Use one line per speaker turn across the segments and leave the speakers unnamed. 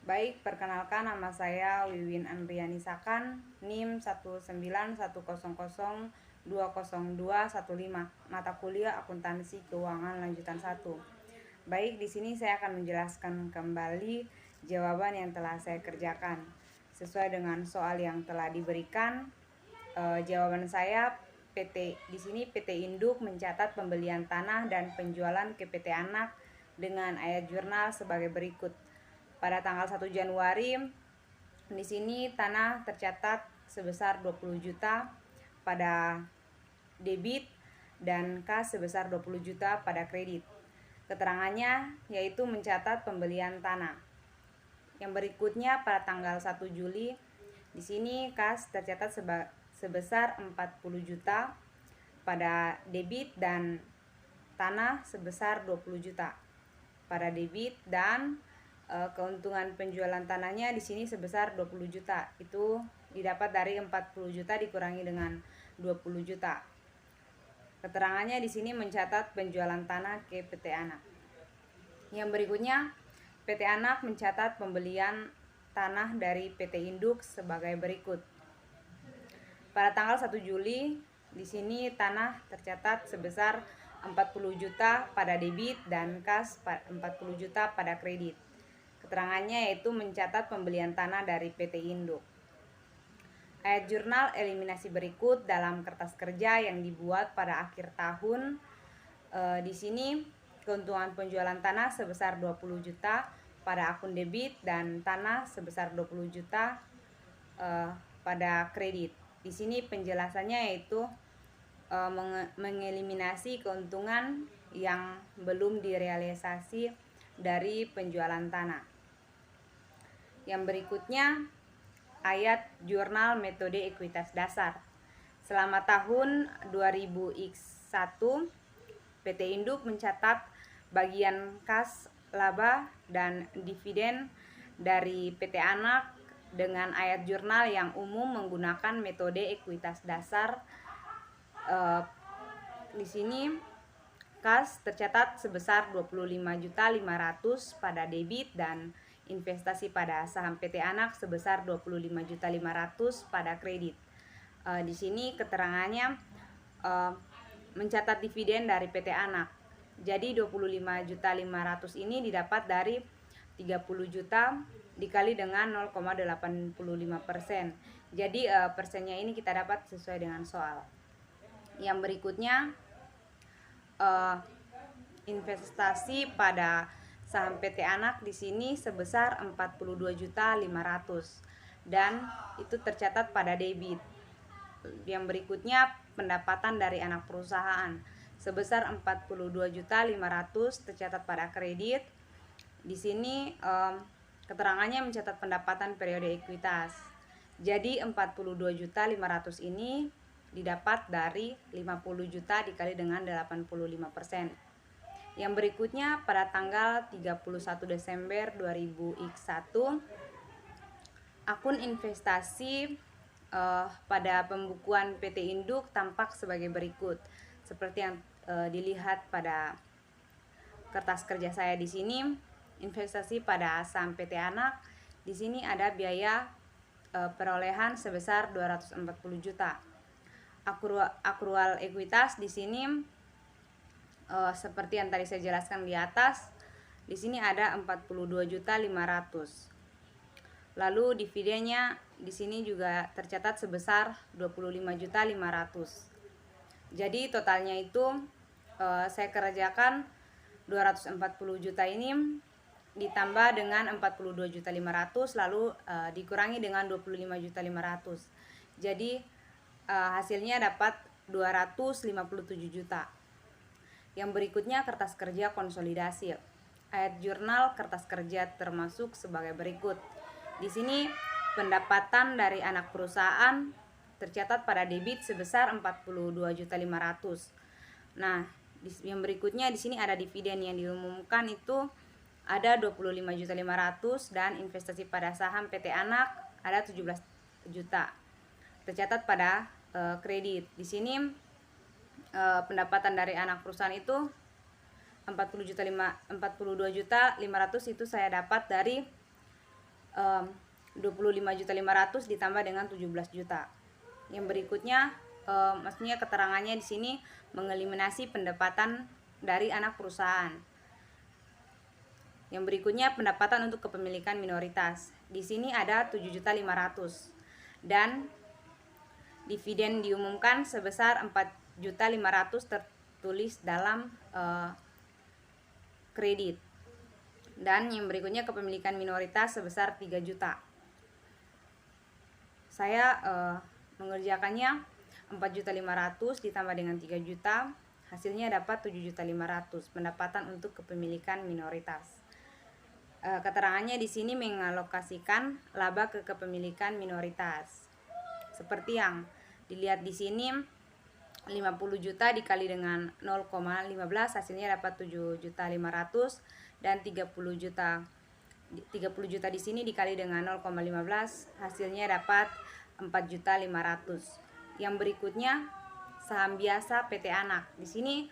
Baik, perkenalkan nama saya Wiwin Andriani Sakan, NIM 19100200215, mata kuliah Akuntansi Keuangan lanjutan 1. Baik, di sini saya akan menjelaskan kembali jawaban yang telah saya kerjakan. Sesuai dengan soal yang telah diberikan, jawaban saya di sini PT Induk mencatat pembelian tanah dan penjualan ke PT Anak dengan ayat jurnal sebagai berikut. Pada tanggal 1 Januari, di sini tanah tercatat sebesar 20 juta pada debit dan kas sebesar 20 juta pada kredit. Keterangannya yaitu mencatat pembelian tanah. Yang berikutnya pada tanggal 1 Juli, di sini kas tercatat sebesar 40 juta pada debit dan tanah sebesar 20 juta pada debit, dan keuntungan penjualan tanahnya di sini sebesar 20 juta. Itu didapat dari 40 juta dikurangi dengan 20 juta. Keterangannya di sini mencatat penjualan tanah ke PT Anak. Yang berikutnya, PT Anak mencatat pembelian tanah dari PT Induk sebagai berikut. Pada tanggal 1 Juli, di sini tanah tercatat sebesar 40 juta pada debit dan kas 40 juta pada kredit. Keterangannya yaitu mencatat pembelian tanah dari PT Induk. Ayat jurnal eliminasi berikut dalam kertas kerja yang dibuat pada akhir tahun. Di sini keuntungan penjualan tanah sebesar 20 juta pada akun debit dan tanah sebesar 20 juta pada kredit. Di sini penjelasannya yaitu mengeliminasi keuntungan yang belum direalisasi dari penjualan tanah. Yang berikutnya, ayat jurnal metode ekuitas dasar. Selama tahun 2000X1, PT Induk mencatat bagian kas, laba, dan dividen dari PT Anak dengan ayat jurnal yang umum menggunakan metode ekuitas dasar. Di sini kas tercatat sebesar 25.500.000 pada debit dan investasi pada saham PT Anak sebesar 25.500.000 pada kredit. Di sini keterangannya mencatat dividen dari PT Anak. Jadi 25.500.000 ini didapat dari 30 juta dikali dengan 0,85%. Jadi persennya ini kita dapat sesuai dengan soal. Yang berikutnya, investasi pada saham PT Anak di sini sebesar 42.500.000 dan itu tercatat pada debit. Yang berikutnya, pendapatan dari anak perusahaan sebesar 42.500.000 tercatat pada kredit. Di sini keterangannya mencatat pendapatan periode ekuitas. Jadi 42.500.000 ini didapat dari 50 juta dikali dengan 85%. Yang berikutnya, pada tanggal 31 Desember 2000X1, akun investasi pada pembukuan PT Induk tampak sebagai berikut. Seperti yang dilihat pada kertas kerja saya di sini, investasi pada saham PT Anak di sini ada biaya perolehan sebesar 240 juta. Akrual ekuitas di sini seperti yang tadi saya jelaskan di atas, di sini ada 42.500.000. Lalu dividennya di sini juga tercatat sebesar 25.500.000. Jadi totalnya itu saya kerjakan 240 juta ini ditambah dengan 42.500.000 lalu dikurangi dengan 25.500.000. Jadi hasilnya dapat 257 juta. Yang berikutnya, kertas kerja konsolidasi. Ayat jurnal kertas kerja termasuk sebagai berikut. Di sini pendapatan dari anak perusahaan tercatat pada debit sebesar 42.500.000. Nah, yang berikutnya di sini ada dividen yang diumumkan itu ada 25.500.000 dan investasi pada saham PT Anak ada 17 juta. Tercatat pada kredit. Di sini pendapatan dari anak perusahaan itu 42.500.000 itu saya dapat dari 25.500.000 ditambah dengan 17 juta. Yang berikutnya maksudnya keterangannya di sini mengeliminasi pendapatan dari anak perusahaan. Yang berikutnya pendapatan untuk kepemilikan minoritas. Di sini ada 7.500.000 dan dividen diumumkan sebesar 4.500.000 tertulis dalam kredit. Dan yang berikutnya kepemilikan minoritas sebesar 3 juta. Saya mengerjakannya 4.500.000 ditambah dengan 3 juta, hasilnya dapat 7.500.000 pendapatan untuk kepemilikan minoritas. Keterangannya di sini mengalokasikan laba ke kepemilikan minoritas. Seperti yang dilihat di sini, 50 juta dikali dengan 0,15 hasilnya dapat 7.500.000 dan 30 juta di sini dikali dengan 0,15 hasilnya dapat 4.500.000. Yang berikutnya saham biasa PT Anak. Di sini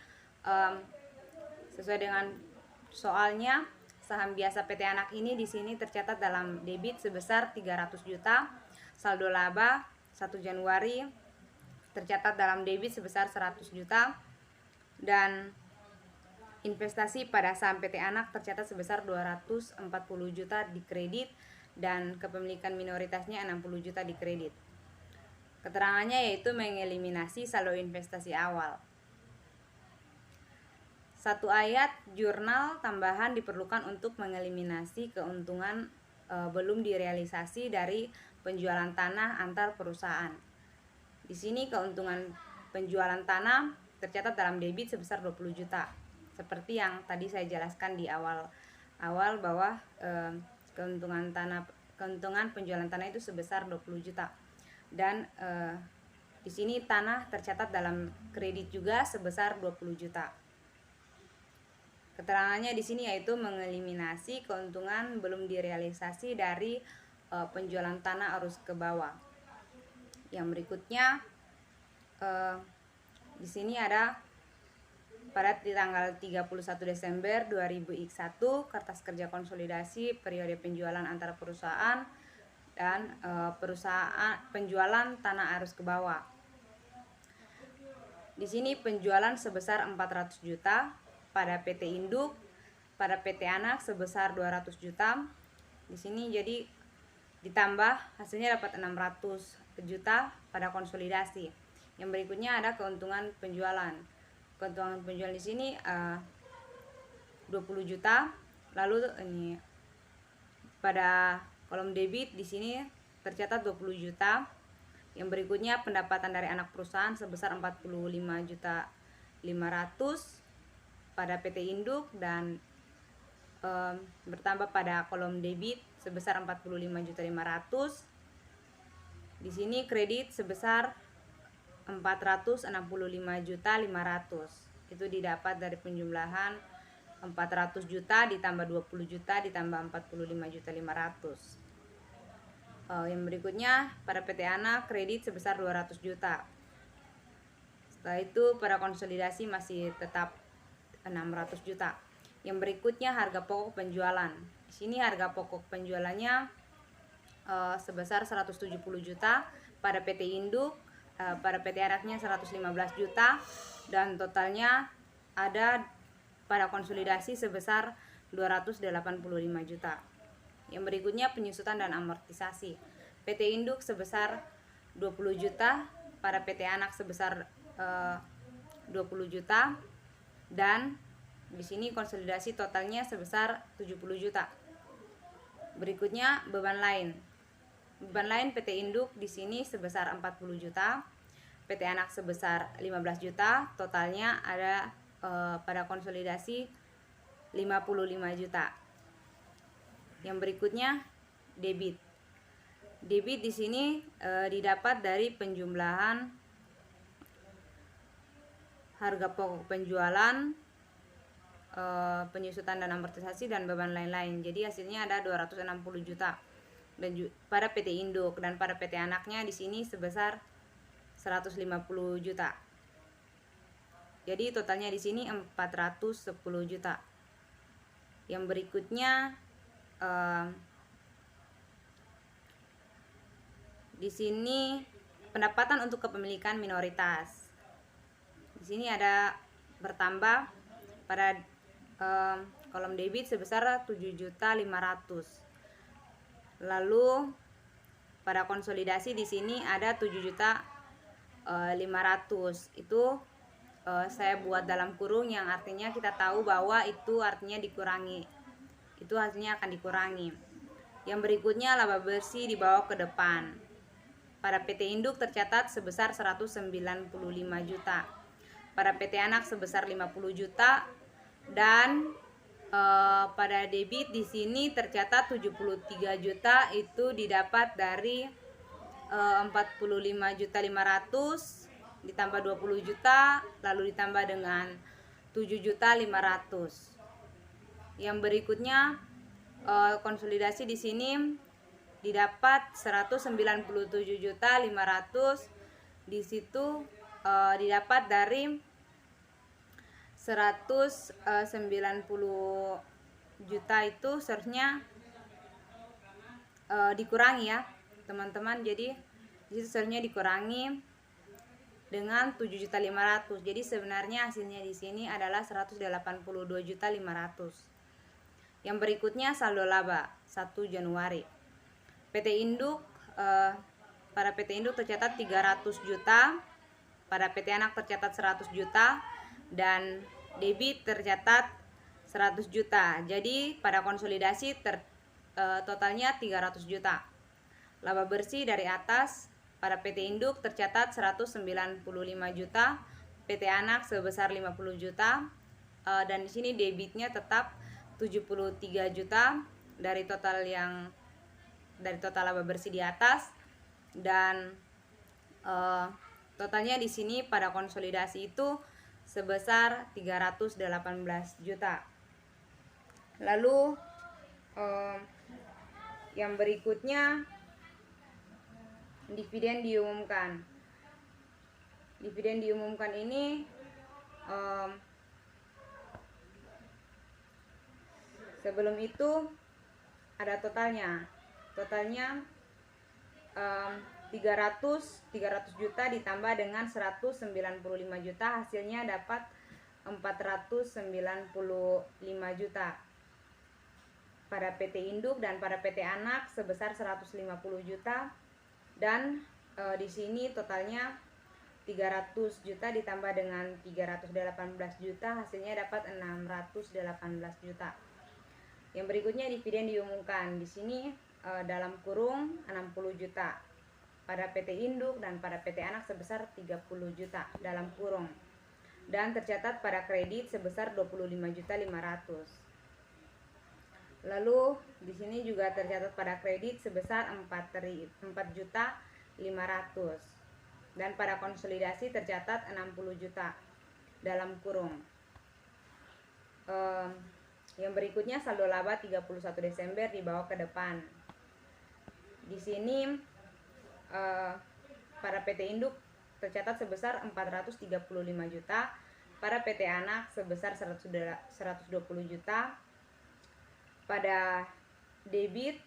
sesuai dengan soalnya, saham biasa PT Anak ini di sini tercatat dalam debit sebesar 300 juta, saldo laba 1 Januari tercatat dalam debit sebesar 100 juta, dan investasi pada saham PT Anak tercatat sebesar 240 juta di kredit dan kepemilikan minoritasnya 60 juta di kredit. Keterangannya yaitu mengeliminasi saldo investasi awal. Satu ayat jurnal tambahan diperlukan untuk mengeliminasi keuntungan belum direalisasi dari penjualan tanah antar perusahaan. Di sini keuntungan penjualan tanah tercatat dalam debit sebesar 20 juta. Seperti yang tadi saya jelaskan di awal bahwa keuntungan penjualan tanah itu sebesar 20 juta. Dan di sini tanah tercatat dalam kredit juga sebesar 20 juta. Keterangannya di sini yaitu mengeliminasi keuntungan belum direalisasi dari penjualan tanah arus ke bawah. Yang berikutnya di sini ada pada tanggal 31 Desember 2001 kertas kerja konsolidasi periode penjualan antara perusahaan dan perusahaan penjualan tanah arus ke bawah. Di sini penjualan sebesar 400 juta pada PT Induk, pada PT Anak sebesar 200 juta. Di sini jadi ditambah hasilnya dapat 600 juta pada konsolidasi. Yang berikutnya ada keuntungan penjualan. Keuntungan penjualan di sini 20 juta. Lalu ini pada kolom debit di sini tercatat 20 juta. Yang berikutnya pendapatan dari anak perusahaan sebesar 45.500 pada PT Induk dan bertambah pada kolom debit sebesar 45.500. Di sini kredit sebesar 465.500. Itu didapat dari penjumlahan 400 juta ditambah 20 juta ditambah 45.500. Yang berikutnya pada PT Anak kredit sebesar 200 juta. Setelah itu pada konsolidasi masih tetap 600 juta. Yang berikutnya harga pokok penjualan. Di sini harga pokok penjualannya sebesar 170 juta pada PT Induk, pada PT Anaknya 115 juta, dan totalnya ada pada konsolidasi sebesar 285 juta. Yang berikutnya penyusutan dan amortisasi. PT Induk sebesar 20 juta, pada PT Anak sebesar 20 juta, dan di sini konsolidasi totalnya sebesar 70 juta. Berikutnya beban lain. Beban lain PT Induk di sini sebesar 40 juta, PT Anak sebesar 15 juta, totalnya ada pada konsolidasi 55 juta. Yang berikutnya debit. Debit di sini didapat dari penjumlahan harga pokok penjualan, penyusutan dan amortisasi dan beban lain-lain. Jadi hasilnya ada 260 juta dan pada PT Induk, dan pada PT Anaknya di sini sebesar 150 juta. Jadi totalnya di sini 410 juta. Yang berikutnya Di sini pendapatan untuk kepemilikan minoritas. Di sini ada bertambah pada kolom debit sebesar 7.500.000. Lalu pada konsolidasi di sini ada 7.500.000. Itu saya buat dalam kurung, yang artinya kita tahu bahwa itu artinya dikurangi. Itu hasilnya akan dikurangi. Yang berikutnya laba bersih dibawa ke depan. Pada PT induk tercatat sebesar 195 juta. Pada PT anak sebesar 50 juta, dan pada debit di sini tercatat 73 juta, itu didapat dari 45.500.000 ditambah 20 juta, lalu ditambah dengan 7.500.000. Yang berikutnya konsolidasi di sini didapat 197.500.000. Di situ didapat dari 190 juta, itu seharusnya dikurangi ya teman-teman. Jadi di situ seharusnya dikurangi dengan 7.500.000. Jadi sebenarnya hasilnya di sini adalah 182.500.000. Yang berikutnya saldo laba 1 Januari. PT induk pada PT induk tercatat 300 juta, pada PT anak tercatat 100 juta, dan debit tercatat 100 juta. Jadi pada konsolidasi totalnya 300 juta. Laba bersih dari atas, pada PT induk tercatat 195 juta, PT anak sebesar 50 juta, dan di sini debitnya tetap 73 juta dari total laba bersih di atas, dan totalnya di sini pada konsolidasi itu sebesar 318 juta. Lalu yang berikutnya dividen diumumkan. Dividen diumumkan ini sebelum itu ada totalnya 300 juta ditambah dengan 195 juta, hasilnya dapat 495 juta. Pada PT induk dan pada PT anak sebesar 150 juta, dan di sini totalnya 300 juta ditambah dengan 318 juta, hasilnya dapat 618 juta. Yang berikutnya dividen diumumkan. Di sini dalam kurung 60 juta pada PT induk dan pada PT anak sebesar 30 juta dalam kurung, dan tercatat pada kredit sebesar 25.500.000. Lalu di sini juga tercatat pada kredit sebesar 4.500.000, dan pada konsolidasi tercatat 60 juta dalam kurung. Yang berikutnya saldo laba 31 Desember dibawa ke depan. Di sini pada PT induk tercatat sebesar 435 juta, pada PT anak sebesar 120 juta. Pada debit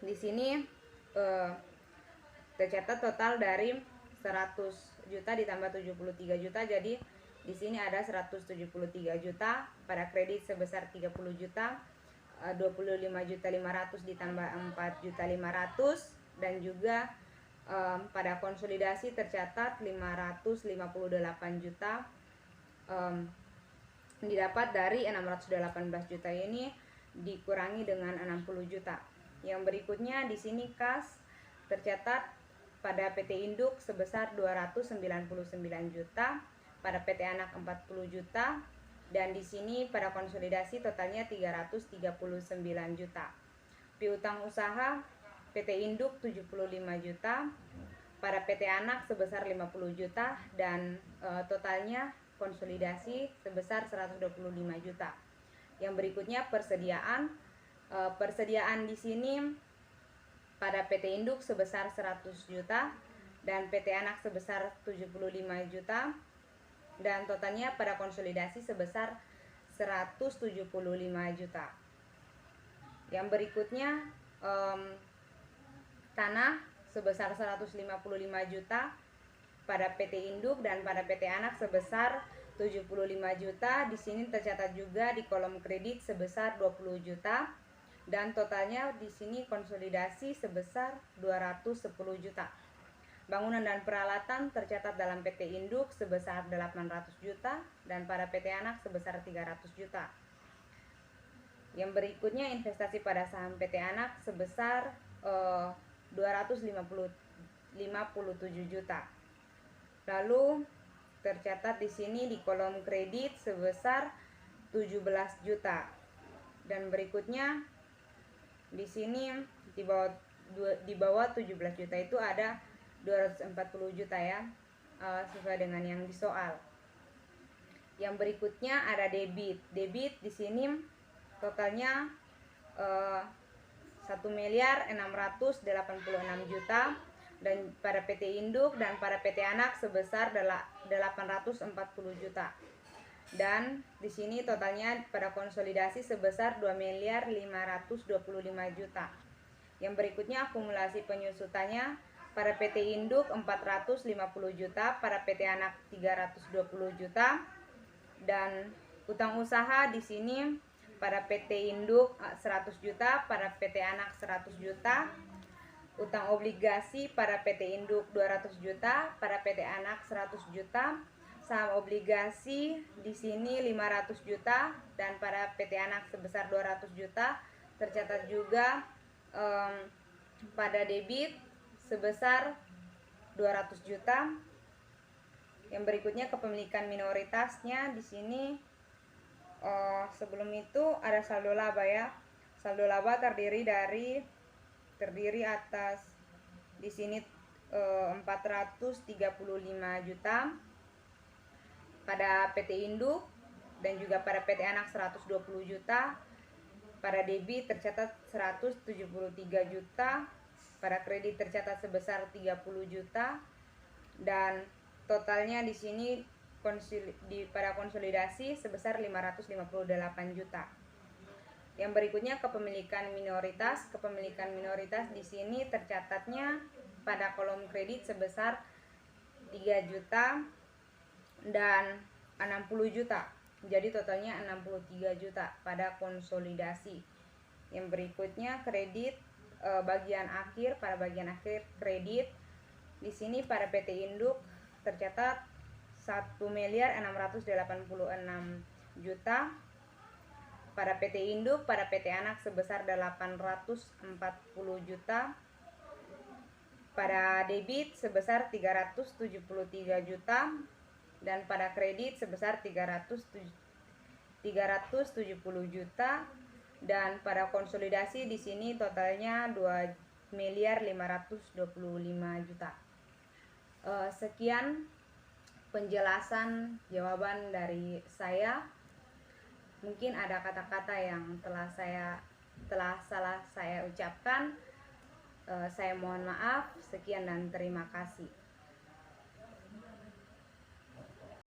di sini tercatat total dari 100 juta ditambah 73 juta, jadi di sini ada 173 juta. Pada kredit sebesar 30 juta, 25.500.000 ditambah 4.500.000, dan juga pada konsolidasi tercatat 558 juta, didapat dari 618 juta ini dikurangi dengan 60 juta. Yang berikutnya di sini kas tercatat pada PT induk sebesar 299 juta, pada PT anak 40 juta, dan di sini pada konsolidasi totalnya 339 juta. Piutang usaha PT induk 75 juta, pada PT anak sebesar 50 juta, dan totalnya konsolidasi sebesar 125 juta. Yang berikutnya persediaan. Persediaan di sini pada PT induk sebesar 100 juta dan PT anak sebesar 75 juta, dan totalnya pada konsolidasi sebesar 175 juta. Yang berikutnya tanah sebesar 155 juta, pada PT induk dan pada PT anak sebesar 75 juta. Di sini tercatat juga di kolom kredit sebesar 20 juta dan totalnya di sini konsolidasi sebesar 210 juta. Bangunan dan peralatan tercatat dalam PT induk sebesar 800 juta dan pada PT anak sebesar 300 juta. Yang berikutnya investasi pada saham PT anak sebesar 257 juta. Lalu tercatat di sini di kolom kredit sebesar 17 juta. Dan berikutnya di sini di bawah 17 juta itu ada 240 juta ya, sesuai dengan yang di soal. Yang berikutnya ada debit. Debit di sini totalnya 1.686 juta dan pada PT induk dan pada PT anak sebesar 840 juta. Dan di sini totalnya pada konsolidasi sebesar 2.525 juta. Yang berikutnya akumulasi penyusutannya pada PT induk 450 juta, pada PT anak 320 juta. Dan utang usaha di sini pada PT induk 100 juta, pada PT anak 100 juta. Utang obligasi pada PT induk 200 juta, pada PT anak 100 juta. Saham obligasi di sini 500 juta dan pada PT anak sebesar 200 juta. Tercatat juga pada debit sebesar 200 juta. Yang berikutnya kepemilikan minoritasnya di sini sebelum itu ada saldo laba ya. Saldo laba terdiri atas di sini 435 juta pada PT induk dan juga pada PT anak 120 juta. Pada debit tercatat 173 juta, pada kredit tercatat sebesar 30 juta dan totalnya di sini pada konsolidasi sebesar 558 juta. Yang berikutnya kepemilikan minoritas. Kepemilikan minoritas di sini tercatatnya pada kolom kredit sebesar 3 juta dan 60 juta. Jadi totalnya 63 juta pada konsolidasi. Yang berikutnya kredit bagian akhir. Pada bagian akhir kredit di sini pada PT induk tercatat 1.686 juta. Pada PT induk, pada PT anak sebesar 840 juta. Pada debit sebesar 373 juta dan pada kredit sebesar 370 juta dan pada konsolidasi di sini totalnya 2.525 juta. Sekian penjelasan jawaban dari saya. Mungkin ada kata-kata yang telah salah saya ucapkan. Saya mohon maaf. Sekian dan terima kasih.